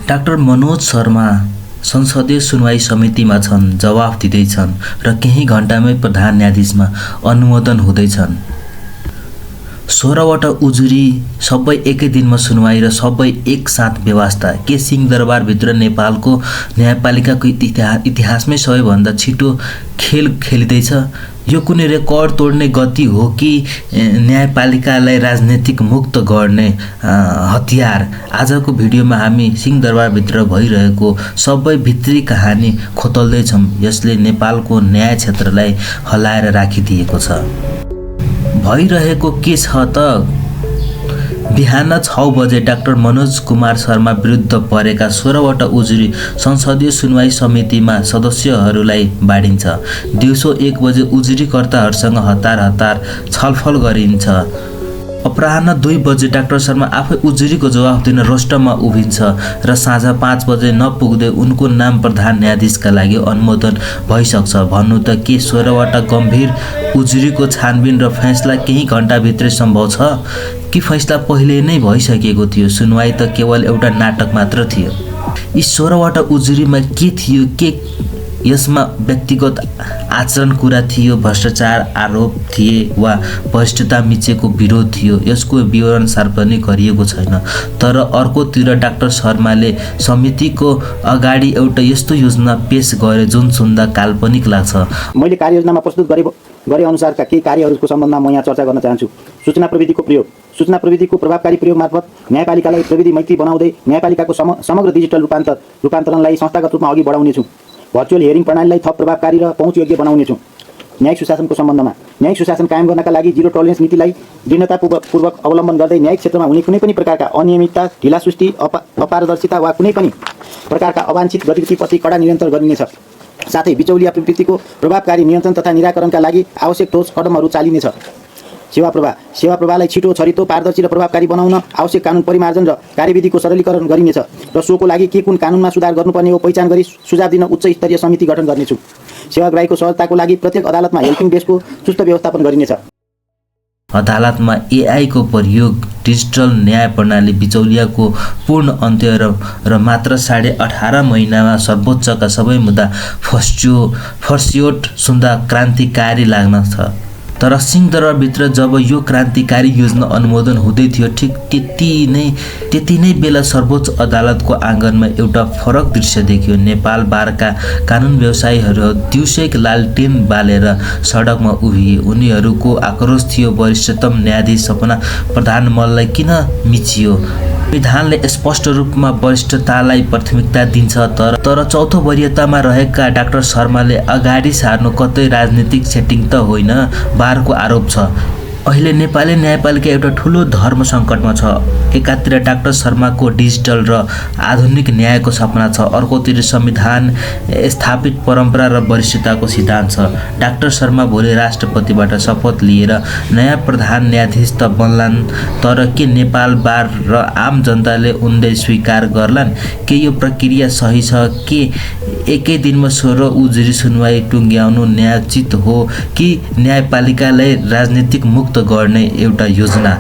Doctor Manoj Sharma संसदीय सुनवाई समितिमा छन्, जवाफ दिँदैछन् र केही घण्टामै प्रधान न्यायाधीशमा अनुमोदन हुँदैछन्। 16वटा उजुरी, सबै एकै दिनमा सुनवाई र सबै एकसाथ व्यवस्था। के सिंहदरबारभित्र नेपालको न्यायपालिकाको इतिहासमै सबैभन्दा छिटो खेल खेलिँदैछ? यो कुनै रेकर्ड तोड्ने गति हो कि न्यायपालिकालाई राजनीतिक मुक्त गर्ने हतियार? आजको भिडियोमा हामी सिंहदरबारभित्र भइरहेको सबै भित्री कहानी खोतल्दैछौँ। यसले नेपालको न्याय क्षेत्रलाई हल्लाएर राखिदिएको छ। भइरहेको के छ त? बिहान 6 बजे डाक्टर मनोज कुमार शर्मा विरुद्ध परेका 16वटा उजुरी संसदीय सुनवाई समितिमा सदस्यहरूलाई बाँडिन्छ। दिउँसो 1 बजे उजुरीकर्ताहरूसँग हतार छलफल गरिन्छ। अपराह्न 2 बजे डाक्टर शर्मा आफै उजुरीको जवाफ दिन रोस्टरमा उभिन्छ र साँझ 5 बजे नपुग्दै उनको नाम प्रधान न्यायाधीशका लागि अनुमोदन भइसक्छ। भन्नु त के 16वटा गम्भीर उजुरीको छानबिन र फैसला केही घण्टाभित्रै सम्भव छ कि फैसला पहिले नै भइसकेको थियो? सुनवाई त केवल एउटा नाटक मात्र थियो। यी 16वटा उजुरीमा के थियो? के यसमा व्यक्तिगत आचरण कुरा थियो, भ्रष्टाचार आरोप थिए वा वरिष्ठता मिचेको विरोध थियो? यसको विवरण सार्वजनिक गरिएको छैन। तर अर्कोतिर डाक्टर शर्माले समितिको अगाडि एउटा यस्तो योजना पेश गरे जुन सुन्दा काल्पनिक लाग्छ। मैले कार्ययोजनामा प्रस्तुत गरे अनुसारका केही कार्यहरूको सम्बन्धमा म यहाँ चर्चा गर्न चाहन्छु। सूचना प्रविधिको प्रयोग। सूचना प्रविधिको प्रभावकारी प्रयोग मार्फत न्यायपालिकालाई प्रविधि मैत्री बनाउँदै न्यायपालिकाको समग्र डिजिटल रूपान्तरणलाई संस्थागत रूपमा अघि बढाउनेछु। भर्चुअल हियरिङ प्रणालीलाई थप प्रभावकारी र पहुँचयोग्य बनाउनेछु। न्यायिक सुशासनको सम्बन्धमा न्यायिक सुशासन कायम गर्नका लागि जीरो टोलरेन्स नीतिलाई दृढतापूर्वक अवलम्बन गर्दै न्यायिक क्षेत्रमा हुने कुनै पनि प्रकारका अनियमितता, ढिलासुस्ती, अपारदर्शिता वा कुनै पनि प्रकारका अवांछित गतिविधिप्रति कडा नियन्त्रण गरिनेछ। साथै बिचौलिया प्रवृत्तिको प्रभावकारी नियन्त्रण तथा निराकरणका लागि आवश्यक ठोस कदमहरू चालिनेछ। सेवा प्रवाहलाई छिटो, छरितो, पारदर्शी र प्रभावकारी बनाउन आवश्यक कानुन परिमार्जन र कार्यविधिको सरलीकरण गरिनेछ र सोको लागि के कुन कानुनमा सुधार गर्नुपर्ने हो पहिचान गरी सुझाव दिन उच्च स्तरीय समिति गठन गर्नेछु। सेवाग्राहीको सहजताको लागि प्रत्येक अदालतमा हेल्पिङ डेस्कको सुस्त व्यवस्थापन गरिनेछ। अदालतमा एआईको प्रयोग, डिजिटल न्याय प्रणाली, बिचौलियाको पूर्ण अन्त्य र मात्र 18.5 महिनामा सर्वोच्चका सबै मुद्दा फर्स्योट सुन्दा क्रान्तिकारी लाग्न छ। तर सिंहदरबारभित्र जब यो क्रान्तिकारी योजना अनुमोदन हुँदै थियो, ठिक त्यति नै बेला सर्वोच्च अदालतको आँगनमा एउटा फरक दृश्य देखियो। नेपाल बारका कानुन व्यवसायीहरू दिउँसै लालटेन बालेर सडकमा उभिए। उनीहरूको आक्रोश थियो, वरिष्ठतम न्यायाधीश सपना प्रधान मल्ललाई किन मिचियो? संविधानले स्पष्ट रूपमा वरिष्ठतालाई प्राथमिकता दिन्छ, तर चौथो वरियतामा रहेका डाक्टर शर्माले अगाडि सार्नु कतै राजनीतिक सेटिङ त होइन, बारको आरोप छ। अहिले नेपाली न्यायपालिका एउटा ठुलो धर्म सङ्कटमा छ। एकातिर डाक्टर शर्माको डिजिटल र आधुनिक न्यायको सपना छ, अर्कोतिर संविधान स्थापित परम्परा र वरिष्ठताको सिद्धान्त छ। डाक्टर शर्मा भोलि राष्ट्रपतिबाट शपथ लिएर नयाँ प्रधान न्यायाधीश त बन्लान्, तर के नेपाल बार र आम जनताले उनलाई स्वीकार गर्लान्? के यो प्रक्रिया सही छ? के एकै दिनमा 16 उजुरी सुनवाई टुङ्ग्याउनु न्यायोचित हो कि न्यायपालिकालाई राजनीतिक मुक्त गर्ने एउटा योजना?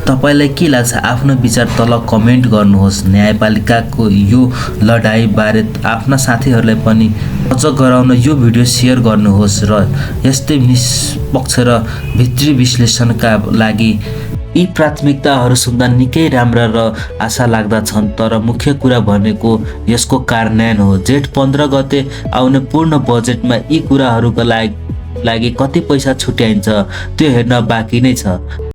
तपाईलाई के लाग्छ? आफ्नो विचार तल कमेन्ट गर्नुहोस्। न्यायपालिकाको यो लडाई बारे आफ्ना साथीहरूलाई पनि अझ गराउन यो भिडियो सेयर गर्नुहोस् र यस्तै निष्पक्ष र भित्री विश्लेषणका लागि यी प्राथमिकताहरू सुन्दा निकै राम्रा र आशा लाग्दा छन्। तर मुख्य कुरा भनेको यसको कार्यान्वयन हो। जेठ 15 गते आउने पूर्ण बजेटमा यी कुराहरूका लागि कति पैसा छुट्याइन्छ त्यो हेर्न बाँकी नै छ।